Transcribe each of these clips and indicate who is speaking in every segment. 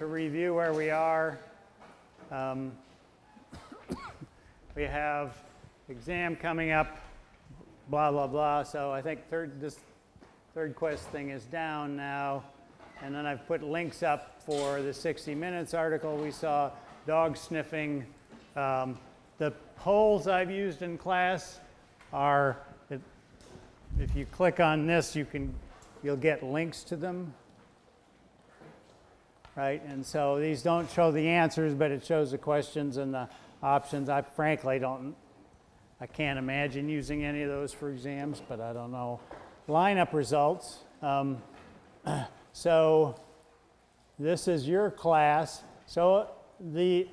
Speaker 1: to review where we are, we have exam coming up, blah, blah, blah. So I think this third quest thing is down now. And then I've put links up for the 60 Minutes article we saw, dog sniffing. The polls I've used in class are, if you click on this, you'll get links to them. Right, and so these don't show the answers, but it shows the questions and the options. I frankly I can't imagine using any of those for exams, but I don't know. Lineup results. So this is your class. So the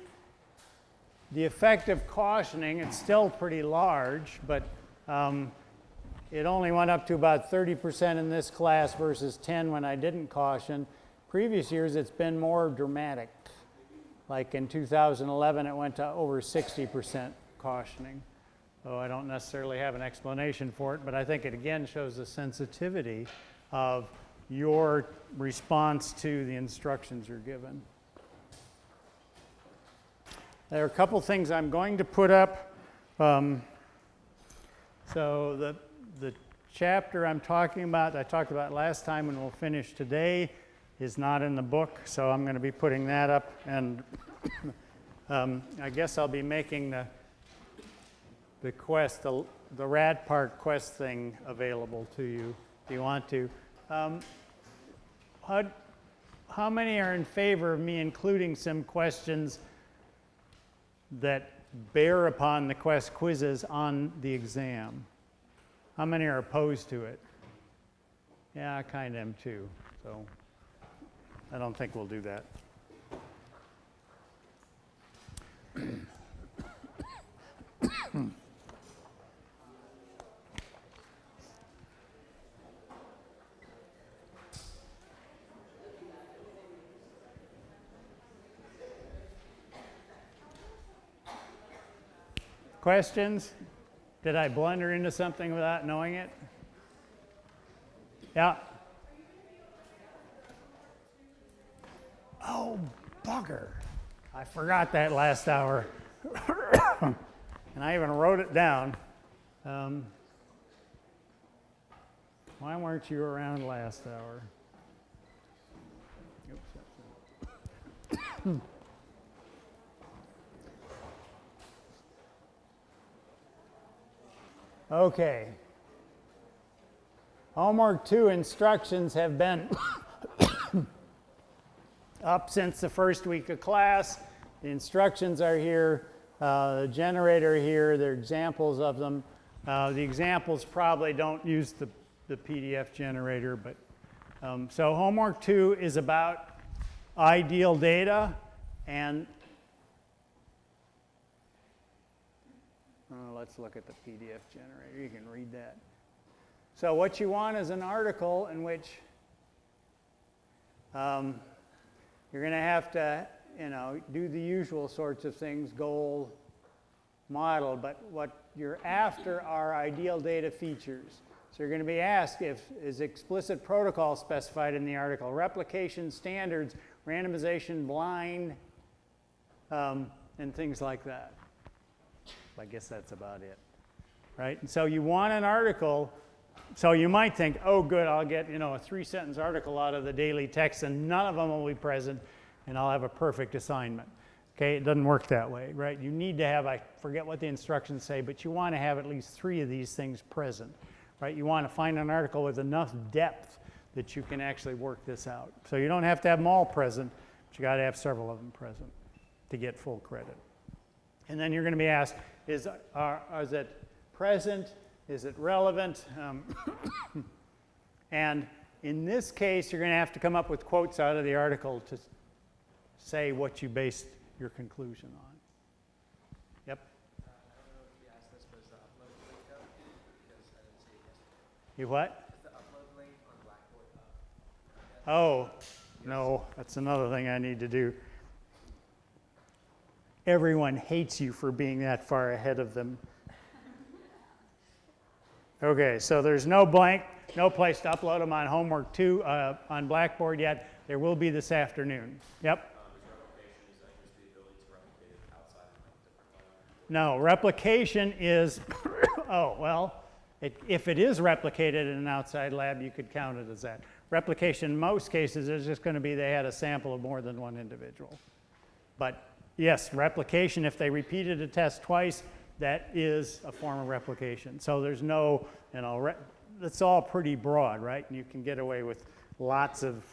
Speaker 1: effect of cautioning, it's still pretty large, but it only went up to about 30% in this class versus 10 when I didn't caution. Previous years, it's been more dramatic. Like in 2011, it went to over 60% cautioning. So I don't necessarily have an explanation for it, but I think it again shows the sensitivity of your response to the instructions you're given. There are a couple things I'm going to put up. So the chapter I'm talking about, I talked about last time and we'll finish today, is not in the book, so I'm going to be putting that up, and I guess I'll be making the quest, the Rad Park quest thing available to you if you want to. How many are in favor of me including some questions that bear upon the quest quizzes on the exam? How many are opposed to it? Yeah, I kind of am too, so I don't think we'll do that. Questions? Did I blunder into something without knowing it? Yeah. Oh, bugger. I forgot that last hour. And I even wrote it down. Why weren't you around last hour? Oops. Okay. Homework 2 instructions have been up since the first week of class. The instructions are here, the generator here, there are examples of them. The examples probably don't use the PDF generator, but so homework 2 is about ideal data, and let's look at the PDF generator. You can read that. So what you want is an article in which you're going to have to, do the usual sorts of things, goal, model, but what you're after are ideal data features. So you're going to be asked is explicit protocol specified in the article, replication standards, randomization, blind, and things like that. I guess that's about it, right? And so you want an article, so you might think, oh good, I'll get a 3-sentence article out of the daily text and none of them will be present and I'll have a perfect assignment. Okay, it doesn't work that way, right? You need to have, I forget what the instructions say, but you want to have at least 3 of these things present, right? You want to find an article with enough depth that you can actually work this out. So you don't have to have them all present, but you got to have several of them present to get full credit. And then you're going to be asked, is it present? Is it relevant? And in this case, you're going to have to come up with quotes out of the article to say what you based your conclusion on. Yep?
Speaker 2: I don't know if you asked this, but is the upload link up? Because I didn't see it yesterday.
Speaker 1: You what?
Speaker 2: Is the upload link on Blackboard up?
Speaker 1: Oh, no, that's another thing I need to do. Everyone hates you for being that far ahead of them. Okay, so there's no place to upload them on homework 2 on Blackboard yet. There will be this afternoon. Yep? No, replication is, oh, well, if it is replicated in an outside lab, you could count it as that. Replication in most cases is just going to be they had a sample of more than one individual. But yes, replication, if they repeated a test twice, that is a form of replication. So there's no, it's all pretty broad, right? And you can get away with lots of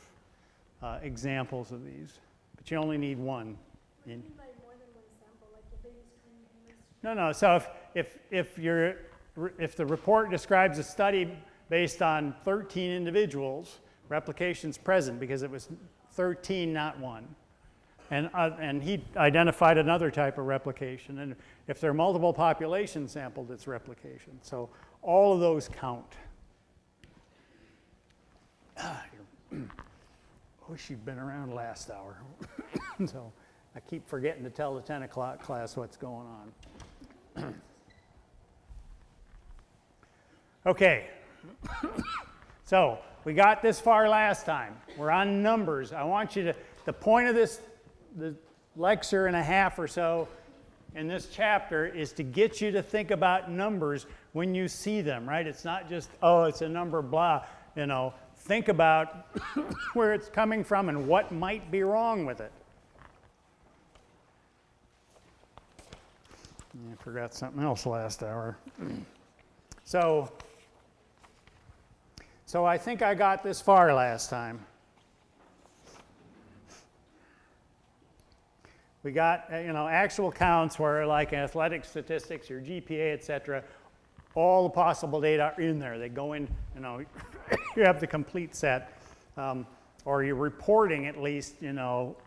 Speaker 1: examples of these, but you only need one.
Speaker 3: What do you mean by more than one sample? Like if they use 20 humans?
Speaker 1: No. So if the report describes a study based on 13 individuals, replication's present because it was 13, not one. And he identified another type of replication. And if there are multiple populations sampled, it's replication. So all of those count. Wish you'd been around last hour. So I keep forgetting to tell the 10 o'clock class what's going on. Okay. So we got this far last time. We're on numbers. I want you to, the point of this, the lecture and a half or so in this chapter is to get you to think about numbers when you see them, right? It's not just, oh, it's a number, blah, Think about where it's coming from and what might be wrong with it. I forgot something else last hour. So I think I got this far last time. We got, actual counts where like athletic statistics, your GPA, et cetera, all the possible data are in there. They go in, you have the complete set. Or you're reporting at least,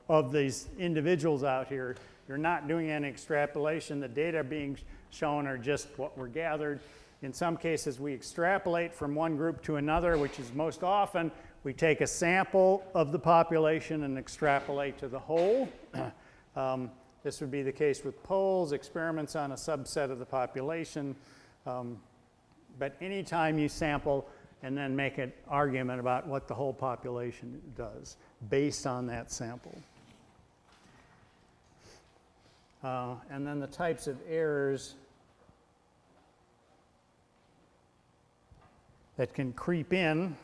Speaker 1: of these individuals out here. You're not doing any extrapolation. The data being shown are just what were gathered. In some cases, we extrapolate from one group to another, which is most often we take a sample of the population and extrapolate to the whole. This would be the case with polls, experiments on a subset of the population. But anytime you sample and then make an argument about what the whole population does based on that sample. And then the types of errors that can creep in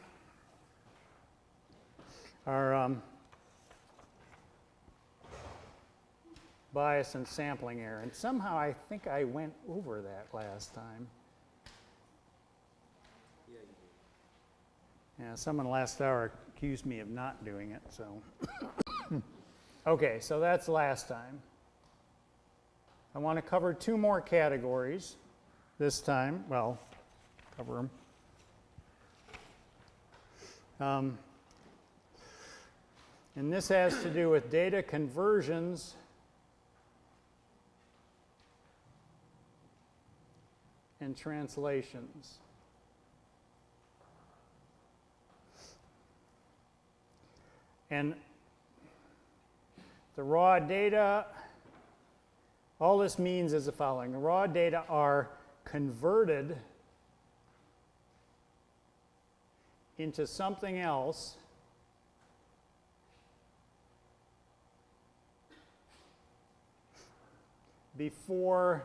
Speaker 1: are bias and sampling error. And somehow I think I went over that last time.
Speaker 2: Yeah, you do.
Speaker 1: Yeah, someone last hour accused me of not doing it, so. Okay, so that's last time. I want to cover two more categories this time. Well, cover them. And this has to do with data conversions and translations. And the raw data, all this means is the following. The raw data are converted into something else before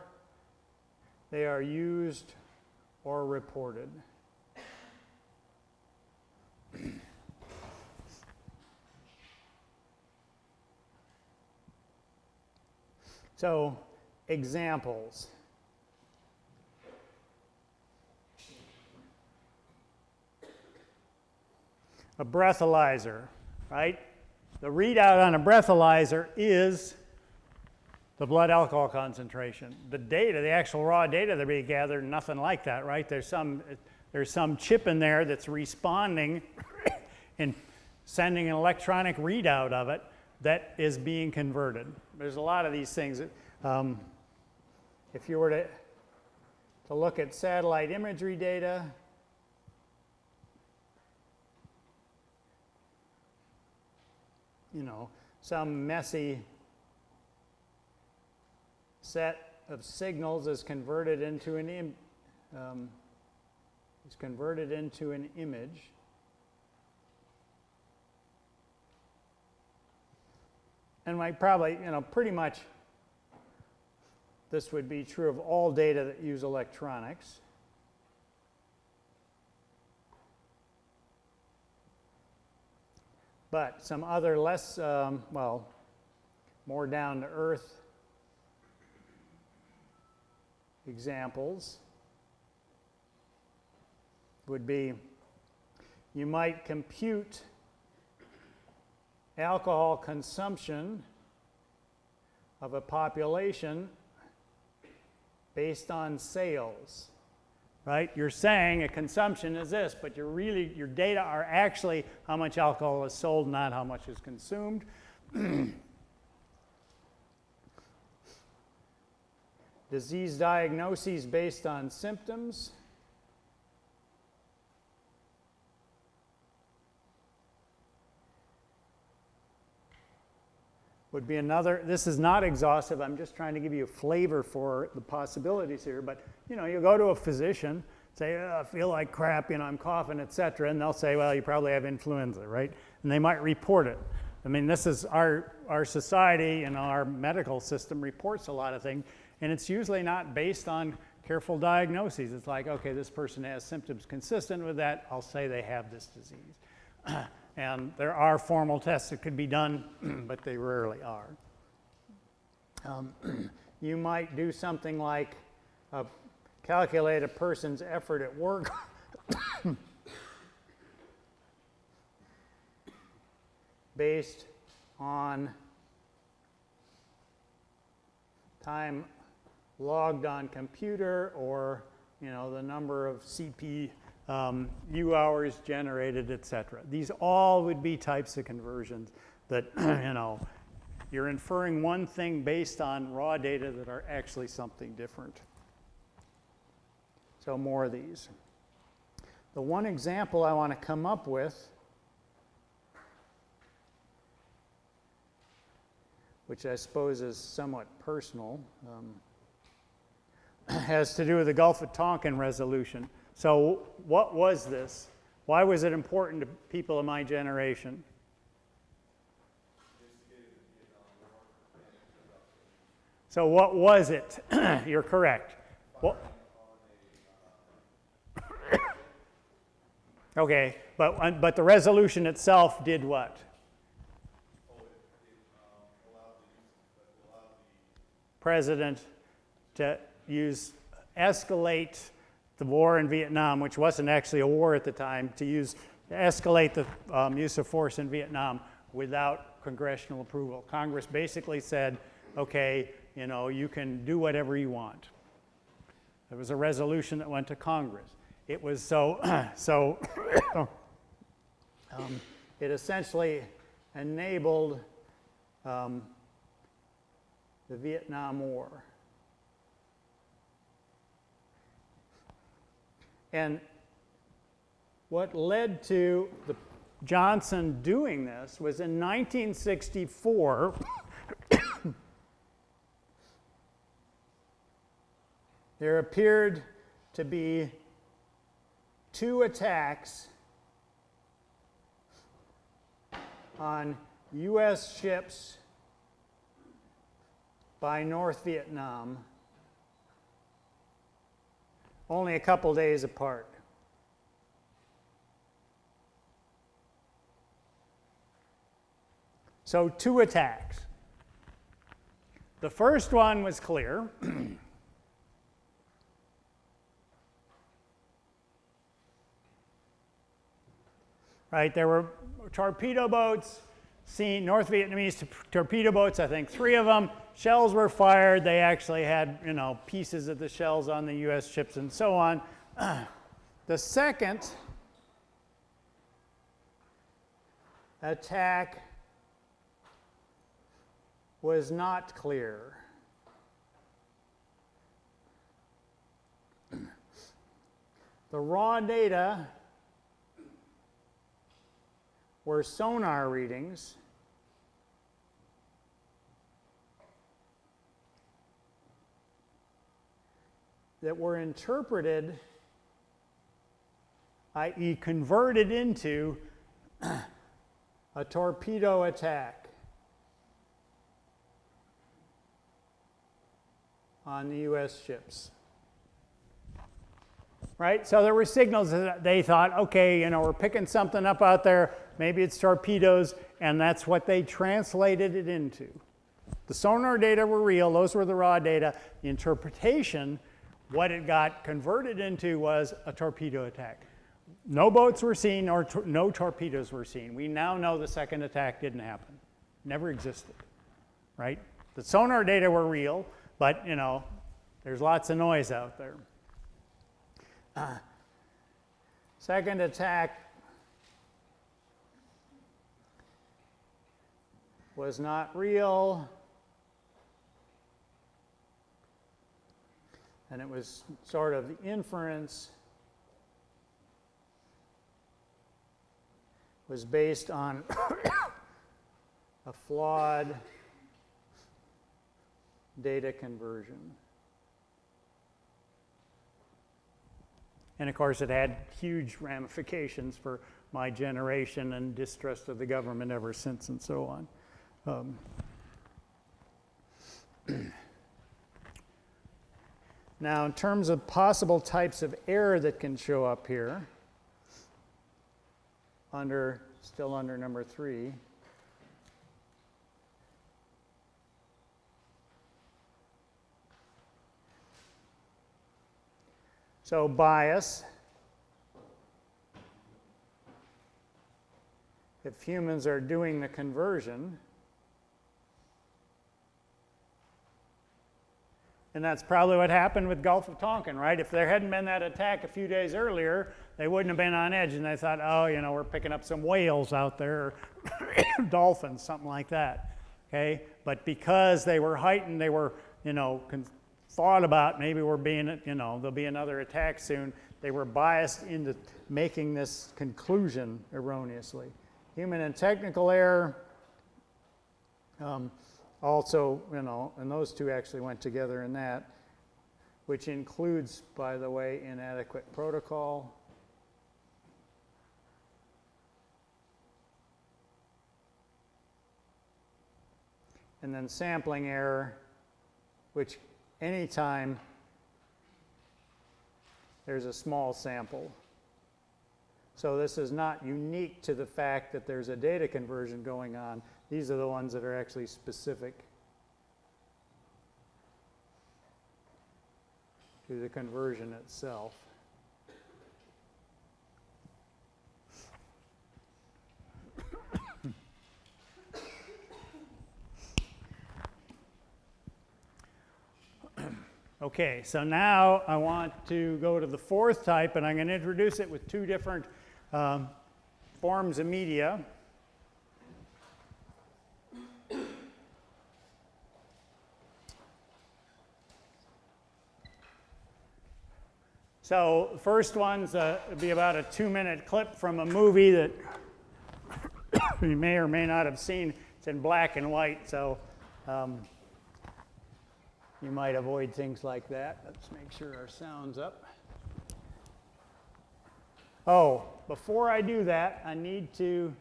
Speaker 1: they are used or reported. So, examples. A breathalyzer, right? The readout on a breathalyzer is the blood alcohol concentration. The data, the actual raw data that we gathered, nothing like that, right? There's some chip in there that's responding and sending an electronic readout of it that is being converted. There's a lot of these things. If you were to look at satellite imagery data, some messy set of signals is converted into an image. And pretty much this would be true of all data that use electronics. But some other less, well, more down to earth examples would be, you might compute alcohol consumption of a population based on sales, right? You're saying a consumption is this, but your data are actually how much alcohol is sold, not how much is consumed. Disease diagnoses based on symptoms. Would be another. This is not exhaustive. I'm just trying to give you a flavor for the possibilities here. But you know, you go to a physician, say, oh, I feel like crap, you know, I'm coughing, etc., and they'll say, well, you probably have influenza, right? And they might report it. I mean, this is our society and our medical system reports a lot of things, and it's usually not based on careful diagnoses. It's like, okay, this person has symptoms consistent with that. I'll say they have this disease. And there are formal tests that could be done, but they rarely are. You might do something like calculate a person's effort at work based on time logged on computer, or you know, the number of CPU hours generated, etc. These all would be types of conversions that, you know, you're inferring one thing based on raw data that are actually something different. So more of these. The one example I want to come up with, which I suppose is somewhat personal, has to do with the Gulf of Tonkin resolution. So what was this? Why was it important to people of my generation? So what was it? You're correct. What? Okay, but the resolution itself did what? President to escalate the war in Vietnam, which wasn't actually a war at the time, to escalate the use of force in Vietnam without congressional approval. Congress basically said, okay, you know, you can do whatever you want. There was a resolution that went to Congress. It was it essentially enabled the Vietnam War. And what led to Johnson doing this was in 1964, there appeared to be 2 attacks on U.S. ships by North Vietnam, only a couple days apart. So 2 attacks. The first one was clear. Right, there were torpedo boats, North Vietnamese torpedo boats, I think 3 of them. Shells were fired. They actually had, you know, pieces of the shells on the U.S. ships and so on. The second attack was not clear. The raw data were sonar readings that were interpreted, i.e. converted into a torpedo attack on the US ships. Right? So there were signals that they thought, okay, you know, we're picking something up out there, maybe it's torpedoes, and that's what they translated it into. The sonar data were real, those were the raw data. The interpretation, what it got converted into was a torpedo attack. No boats were seen or no torpedoes were seen. We now know the second attack didn't happen. Never existed, right? The sonar data were real, but you know, there's lots of noise out there. Second attack was not real, and it was sort of the inference was based on a flawed data conversion. And of course, it had huge ramifications for my generation and distrust of the government ever since and so on. Now, in terms of possible types of error that can show up here, still under number 3, so bias. If humans are doing the conversion, and that's probably what happened with Gulf of Tonkin, right? If there hadn't been that attack a few days earlier, they wouldn't have been on edge, and they thought, oh, you know, we're picking up some whales out there, or dolphins, something like that, okay? But because they were heightened, they were, you know, thought about maybe we're being, you know, there'll be another attack soon, they were biased into making this conclusion erroneously. Human and technical error, also, you know, and those two actually went together in that, which includes, by the way, inadequate protocol. And then sampling error, which anytime there's a small sample. So this is not unique to the fact that there's a data conversion going on. These are the ones that are actually specific to the conversion itself. Okay, so now I want to go to the fourth type, and I'm going to introduce it with two different forms of media. So the first one's would be about a 2-minute clip from a movie that you may or may not have seen. It's in black and white, so you might avoid things like that. Let's make sure our sound's up. Oh, before I do that, I need to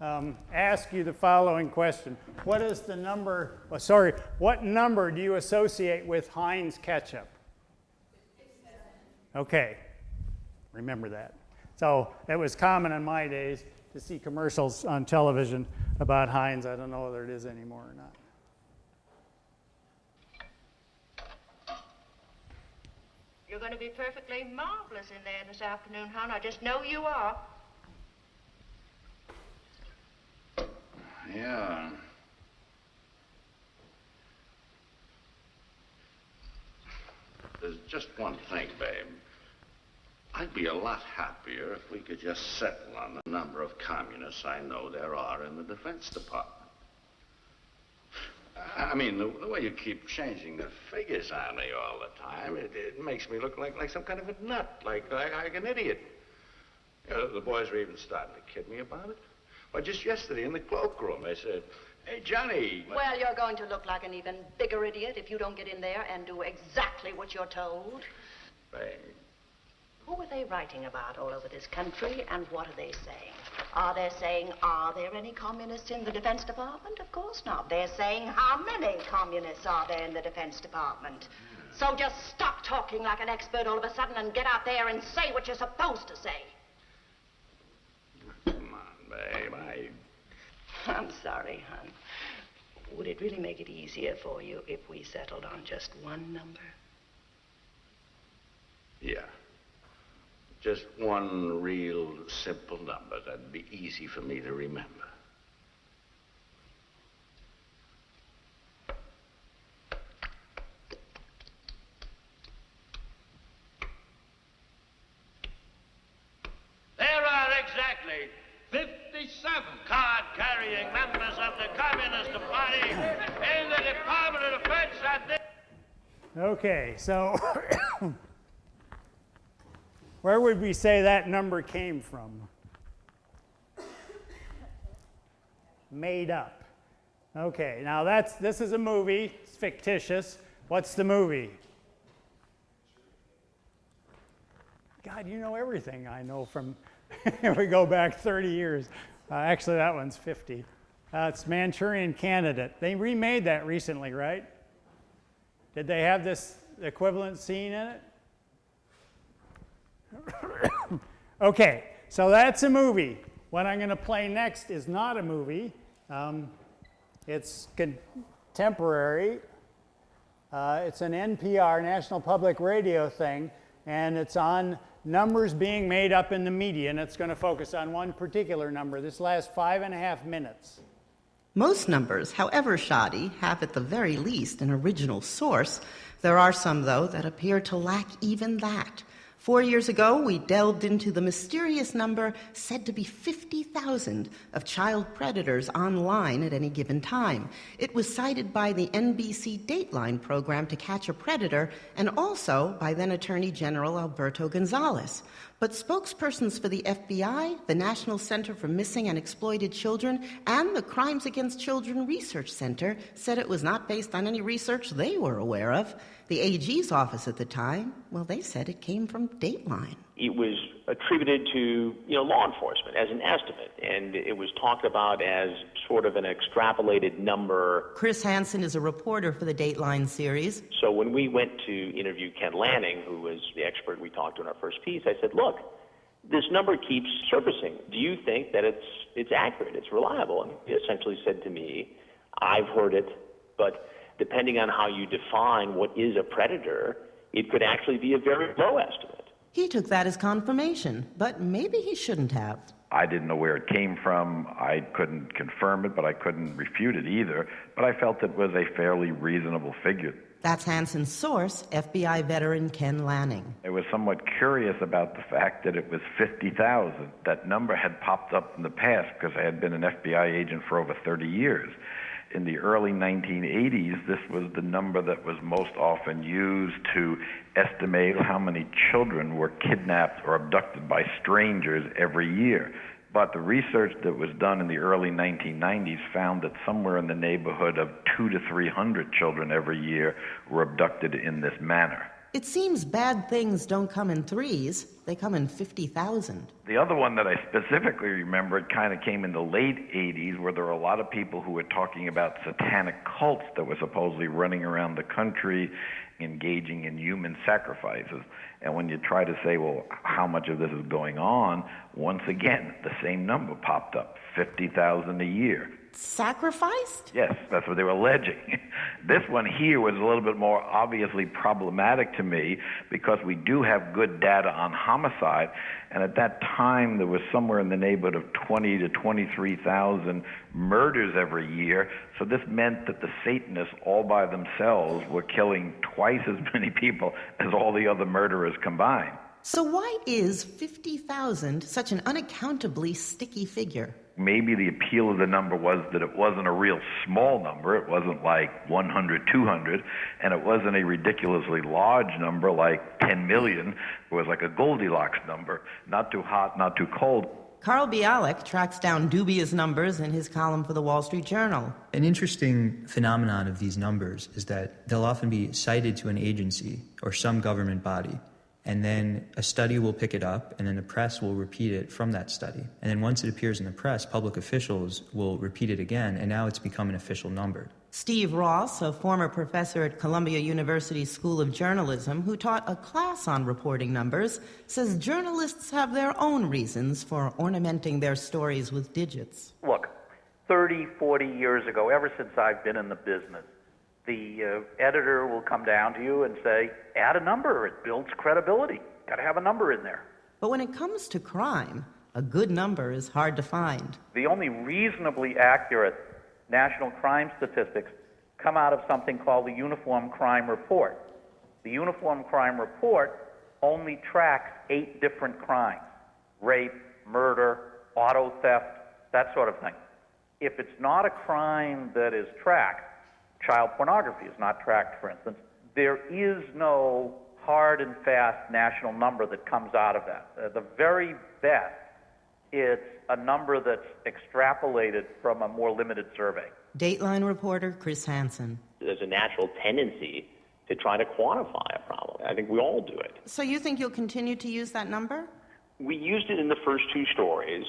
Speaker 1: ask you the following question. What is the number, what number do you associate with Heinz ketchup? Okay, remember that. So it was common in my days to see commercials on television about Heinz. I don't know whether it is anymore or not.
Speaker 4: You're going to be perfectly marvelous in there this afternoon, hon. I just know you are.
Speaker 5: Yeah. There's just one thing, babe. I'd be a lot happier if we could just settle on the number of communists I know there are in the Defense Department. I mean, the way you keep changing the figures on me all the time, it makes me look like some kind of a nut, like an idiot. You know, the boys were even starting to kid me about it. Well, just yesterday in the cloakroom, they said, "Hey, Johnny."
Speaker 4: Well, you're going to look like an even bigger idiot if you don't get in there and do exactly what you're told.
Speaker 5: Babe.
Speaker 4: Who are they writing about all over this country, and what are they saying? Are they saying, are there any communists in the Defense Department? Of course not. They're saying, how many communists are there in the Defense Department? So just stop talking like an expert all of a sudden and get out there and say what you're supposed to say.
Speaker 5: Come on, babe.
Speaker 4: I'm sorry, hon. Would it really make it easier for you if we settled on just one number?
Speaker 5: Yeah. Just one real simple number that'd be easy for me to remember. There are exactly 57 card-carrying members of the Communist Party in the Department of Defense at this...
Speaker 1: Okay, so where would we say that number came from? Made up. Okay, now this is a movie. It's fictitious. What's the movie? God, you know everything I know from, we go back 30 years. Actually, that one's 50. It's Manchurian Candidate. They remade that recently, right? Did they have this equivalent scene in it? Okay, so that's a movie. What I'm going to play next is not a movie. It's contemporary. It's an NPR, National Public Radio thing, and it's on numbers being made up in the media, and it's going to focus on one particular number. This lasts 5.5 minutes.
Speaker 6: Most numbers, however shoddy, have at the very least an original source. There are some, though, that appear to lack even that. 4 years ago, we delved into the mysterious number said to be 50,000 of child predators online at any given time. It was cited by the NBC Dateline program to catch a predator and also by then Attorney General Alberto Gonzales. But spokespersons for the FBI, the National Center for Missing and Exploited Children, and the Crimes Against Children Research Center said it was not based on any research they were aware of. The AG's office at the time, well, they said it came from Dateline.
Speaker 7: It was attributed to, law enforcement as an estimate, and it was talked about as sort of an extrapolated number.
Speaker 6: Chris Hansen is a reporter for the Dateline series.
Speaker 7: So when we went to interview Ken Lanning, who was the expert we talked to in our first piece, I said, look, this number keeps surfacing. Do you think that it's accurate, it's reliable? And he essentially said to me, I've heard it, but depending on how you define what is a predator, it could actually be a very low estimate.
Speaker 6: He took that as confirmation, but maybe he shouldn't have.
Speaker 8: I didn't know where it came from. I couldn't confirm it, but I couldn't refute it either. But I felt it was a fairly reasonable figure.
Speaker 6: That's Hansen's source, FBI veteran Ken Lanning.
Speaker 8: I was somewhat curious about the fact that it was 50,000. That number had popped up in the past because I had been an FBI agent for over 30 years. In the early 1980s, this was the number that was most often used to estimate how many children were kidnapped or abducted by strangers every year. But the research that was done in the early 1990s found that somewhere in the neighborhood of 200 to 300 children every year were abducted in this manner.
Speaker 6: It seems bad things don't come in threes. They come in 50,000.
Speaker 8: The other one that I specifically remember, it kind of came in the late 80s, where there were a lot of people who were talking about satanic cults that were supposedly running around the country engaging in human sacrifices. And when you try to say, well, how much of this is going on, once again, the same number popped up, 50,000 a year.
Speaker 6: Sacrificed?
Speaker 8: Yes, that's what they were alleging. This one here was a little bit more obviously problematic to me because we do have good data on homicide, and at that time there was somewhere in the neighborhood of 20 to 23,000 murders every year, so this meant that the Satanists all by themselves were killing twice as many people as all the other murderers combined.
Speaker 6: So why is 50,000 such an unaccountably sticky figure?
Speaker 8: Maybe the appeal of the number was that it wasn't a real small number. It wasn't like 100, 200, and it wasn't a ridiculously large number like 10 million. It was like a Goldilocks number, not too hot, not too cold.
Speaker 6: Carl Bialek tracks down dubious numbers in his column for the Wall Street Journal.
Speaker 9: An interesting phenomenon of these numbers is that they'll often be cited to an agency or some government body, and then a study will pick it up, and then the press will repeat it from that study. And then once it appears in the press, public officials will repeat it again, and now it's become an official number.
Speaker 6: Steve Ross, a former professor at Columbia University School of Journalism who taught a class on reporting numbers, says journalists have their own reasons for ornamenting their stories with digits.
Speaker 10: Look, 30, 40 years ago, ever since I've been in the business, the editor will come down to you and say, add a number, it builds credibility. Got to have a number in there.
Speaker 6: But when it comes to crime, a good number is hard to find.
Speaker 10: The only reasonably accurate national crime statistics come out of something called the Uniform Crime Report. The Uniform Crime Report only tracks 8 different crimes: rape, murder, auto theft, that sort of thing. If it's not a crime that is tracked, child pornography is not tracked, for instance, there is no hard and fast national number that comes out of that. The very best, it's a number that's extrapolated from a more limited survey.
Speaker 6: Dateline reporter Chris Hansen.
Speaker 7: There's a natural tendency to try to quantify a problem. I think we all do it.
Speaker 6: So you think you'll continue to use that number?
Speaker 7: We used it in the first 2 stories,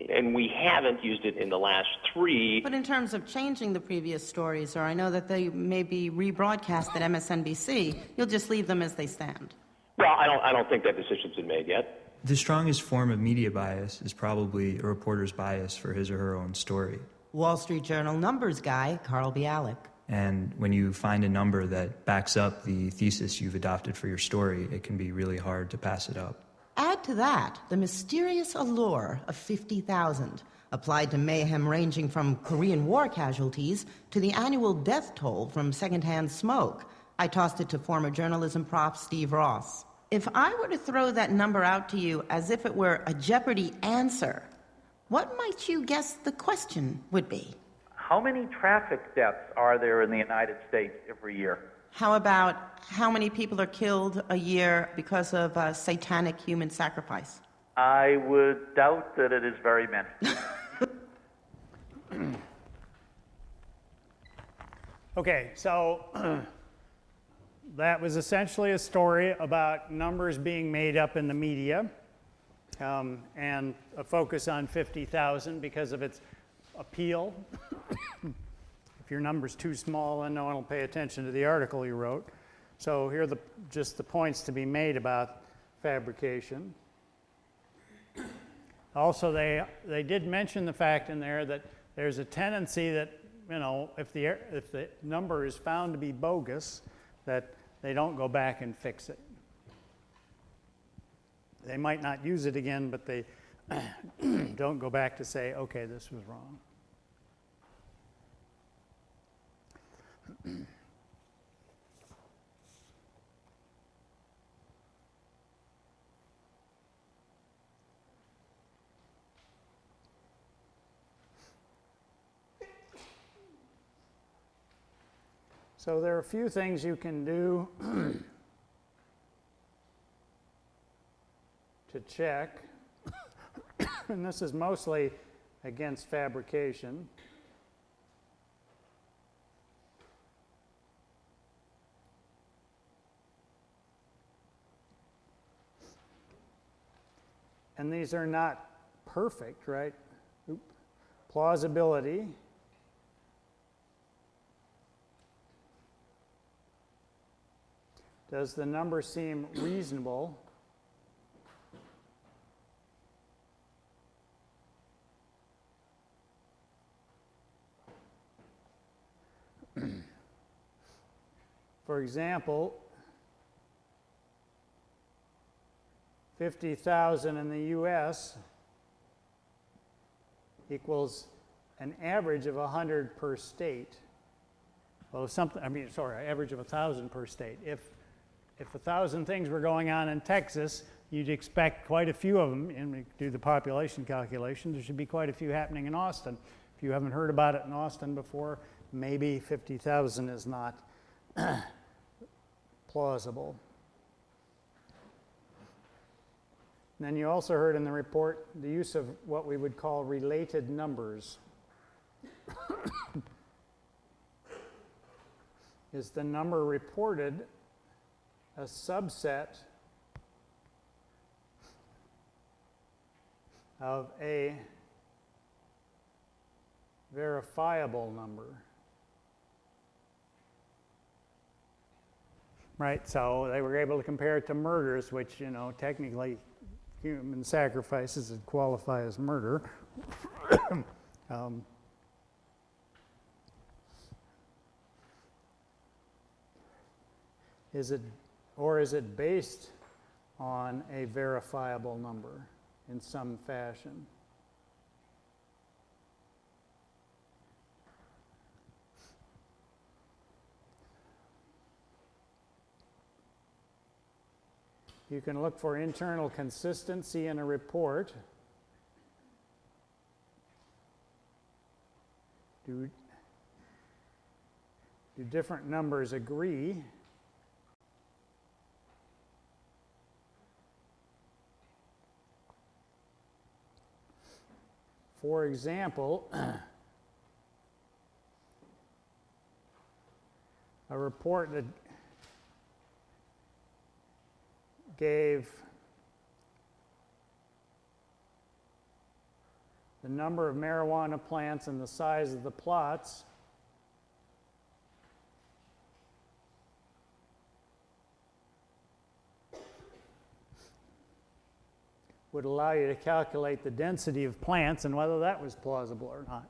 Speaker 7: and we haven't used it in the last 3.
Speaker 6: But in terms of changing the previous stories, or I know that they may be rebroadcast at MSNBC, you'll just leave them as they stand.
Speaker 7: Well, I don't think that decision's been made yet.
Speaker 9: The strongest form of media bias is probably a reporter's bias for his or her own story.
Speaker 6: Wall Street Journal numbers guy Carl Bialik.
Speaker 9: And when you find a number that backs up the thesis you've adopted for your story, it can be really hard to pass it up.
Speaker 6: Add to that the mysterious allure of 50,000, applied to mayhem ranging from Korean War casualties to the annual death toll from secondhand smoke. I tossed it to former journalism prof Steve Ross. If I were to throw that number out to you as if it were a Jeopardy answer, what might you guess the question would be?
Speaker 10: How many traffic deaths are there in the United States every year?
Speaker 6: How about how many people are killed a year because of satanic human sacrifice?
Speaker 10: I would doubt that it is very many.
Speaker 1: Okay, so that was essentially a story about numbers being made up in the media, and a focus on 50,000 because of its appeal. If your number's too small, then no one will pay attention to the article you wrote. So here are just the points to be made about fabrication. Also, they did mention the fact in there that there's a tendency that, you know, if the number is found to be bogus, that they don't go back and fix it. They might not use it again, but they don't go back to say, okay, this was wrong. So there are a few things you can do to check, and this is mostly against fabrication. And these are not perfect, right? Plausibility. Does the number seem reasonable? For example, 50,000 in the U.S. equals an average of 100 per state. Well, average of 1,000 per state. If 1,000 things were going on in Texas, you'd expect quite a few of them, and we do the population calculation, there should be quite a few happening in Austin. If you haven't heard about it in Austin before, maybe 50,000 is not plausible. And then you also heard in the report the use of what we would call related numbers. Is the number reported a subset of a verifiable number? right? So they were able to compare it to murders, which, you know, technically human sacrifices would qualify as murder. Is it based on a verifiable number in some fashion? You can look for internal consistency in a report. Do different numbers agree? For example, a report that gave the number of marijuana plants and the size of the plots would allow you to calculate the density of plants and whether that was plausible or not.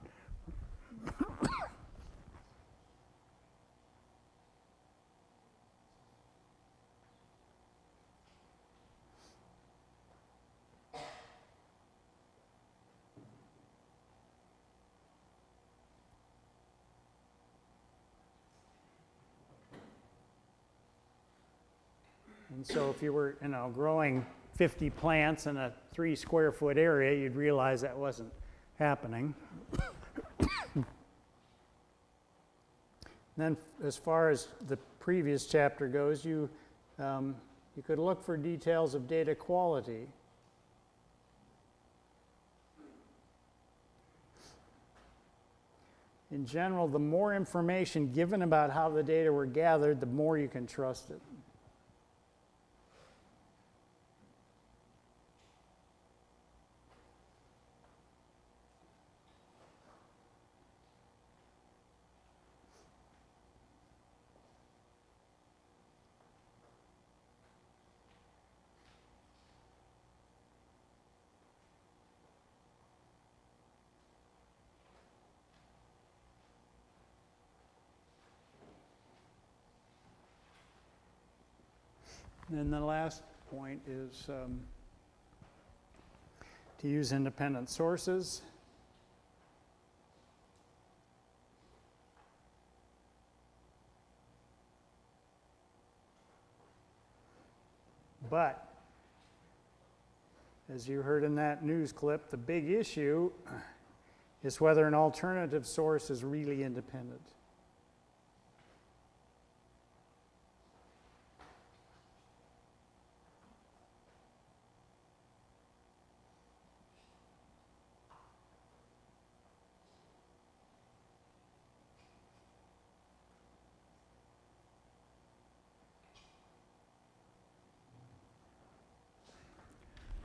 Speaker 1: And so if you were, you know, growing 50 plants in a 3 square foot area, you'd realize that wasn't happening. Then as far as the previous chapter goes, you could look for details of data quality. In general, the more information given about how the data were gathered, the more you can trust it. And the last point is to use independent sources. But, as you heard in that news clip, the big issue is whether an alternative source is really independent.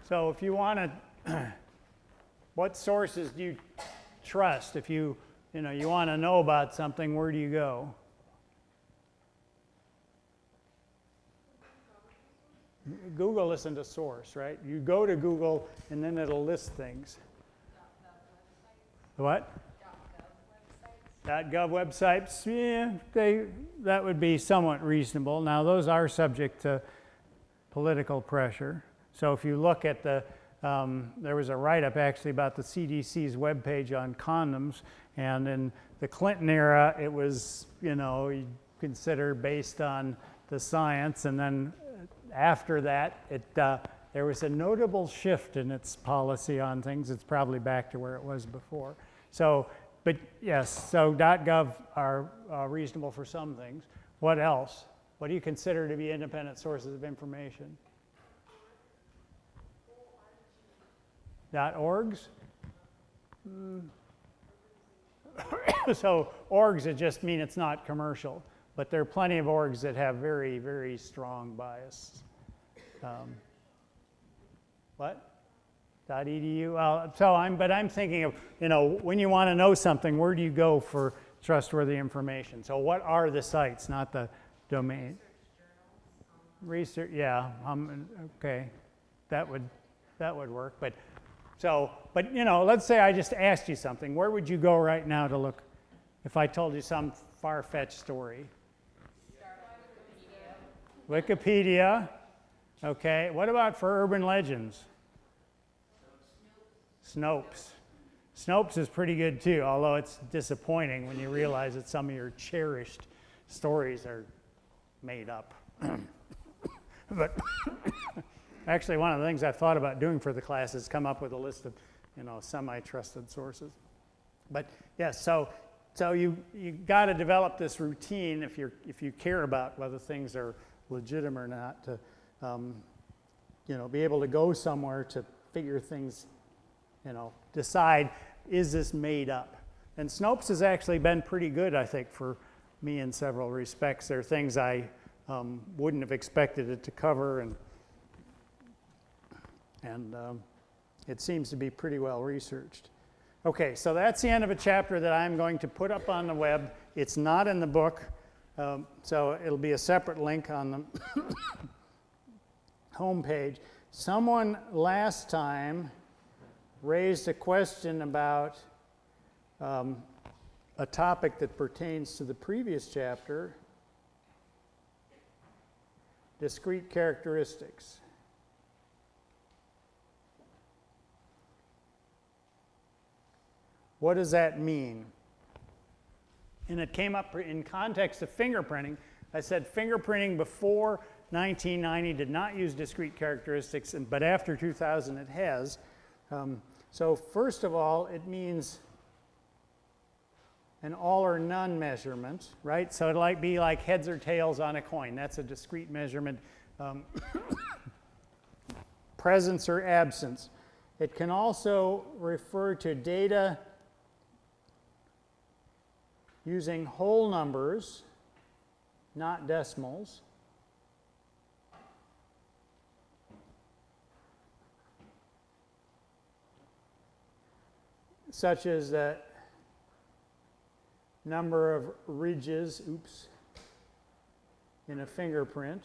Speaker 1: So if you want to, what sources do you trust? If you want to know about something, where do you go? Google isn't a source, right? You go to Google and then it'll list things. What? .gov websites, yeah, that would be somewhat reasonable. Now those are subject to political pressure. So if you look at there was a write-up actually about the CDC's webpage on condoms, and in the Clinton era, it was, you consider based on the science, and then after that, there was a notable shift in its policy on things. It's probably back to where it was before. So, but yes, so .gov are reasonable for some things. What else? What do you consider to be independent sources of information? .orgs? So orgs, it just mean it's not commercial, but there are plenty of orgs that have very, very strong bias. What? .edu? But I'm thinking of, when you want to know something, where do you go for trustworthy information? So what are the sites, not the domain? research, yeah, okay, that would work. But you know, let's say I just asked you something. Where would you go right now to look if I told you some far-fetched story? Wikipedia. Okay, what about for urban legends? Snopes. Snopes is pretty good too, although it's disappointing when you realize that some of your cherished stories are made up. But actually, one of the things I've thought about doing for the class is come up with a list of, you know, semi-trusted sources. But yes, so you got to develop this routine if you care about whether things are legitimate or not, to you know, be able to go somewhere to figure things, you know, decide, is this made up? And Snopes has actually been pretty good, I think, for me in several respects. There are things I wouldn't have expected it to cover, and it seems to be pretty well researched. Okay, so that's the end of a chapter that I'm going to put up on the web. It's not in the book, so it'll be a separate link on the homepage. Someone last time raised a question about a topic that pertains to the previous chapter, discrete characteristics. What does that mean? And it came up in context of fingerprinting. I said fingerprinting before 1990 did not use discrete characteristics, but after 2000 it has. So first of all, it means an all or none measurement, right? So it'll be like heads or tails on a coin. That's a discrete measurement. Presence or absence. It can also refer to data using whole numbers, not decimals. Such as the number of ridges, in a fingerprint.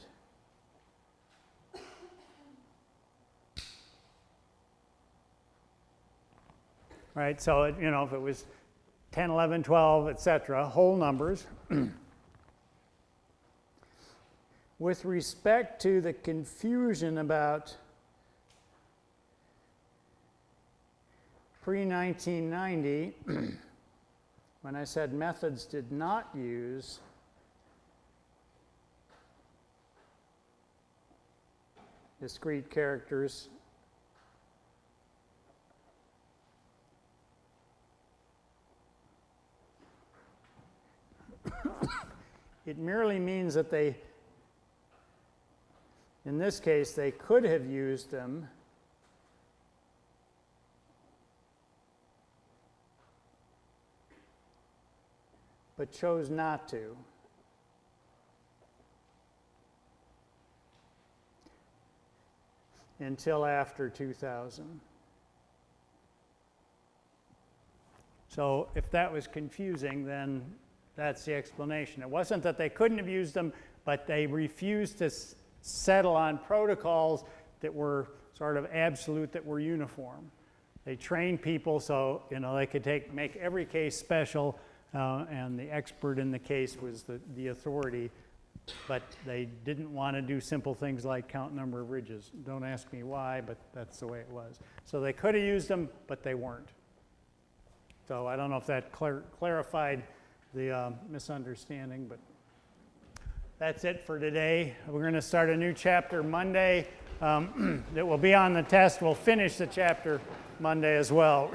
Speaker 1: Right, so you know, if it was 10, 11, 12, etc., whole numbers. With respect to the confusion about pre-1990, when I said methods did not use discrete characters, it merely means that they, in this case, they could have used them but chose not to. Until after 2000. So if that was confusing, then that's the explanation. It wasn't that they couldn't have used them, but they refused to settle on protocols that were sort of absolute, that were uniform. They trained people so, you know, they could make every case special, and the expert in the case was the authority, but they didn't want to do simple things like count number of ridges. Don't ask me why, but that's the way it was. So they could have used them, but they weren't. So I don't know if that clarified the misunderstanding, but that's it for today. We're going to start a new chapter Monday that will be on the test. We'll finish the chapter Monday as well.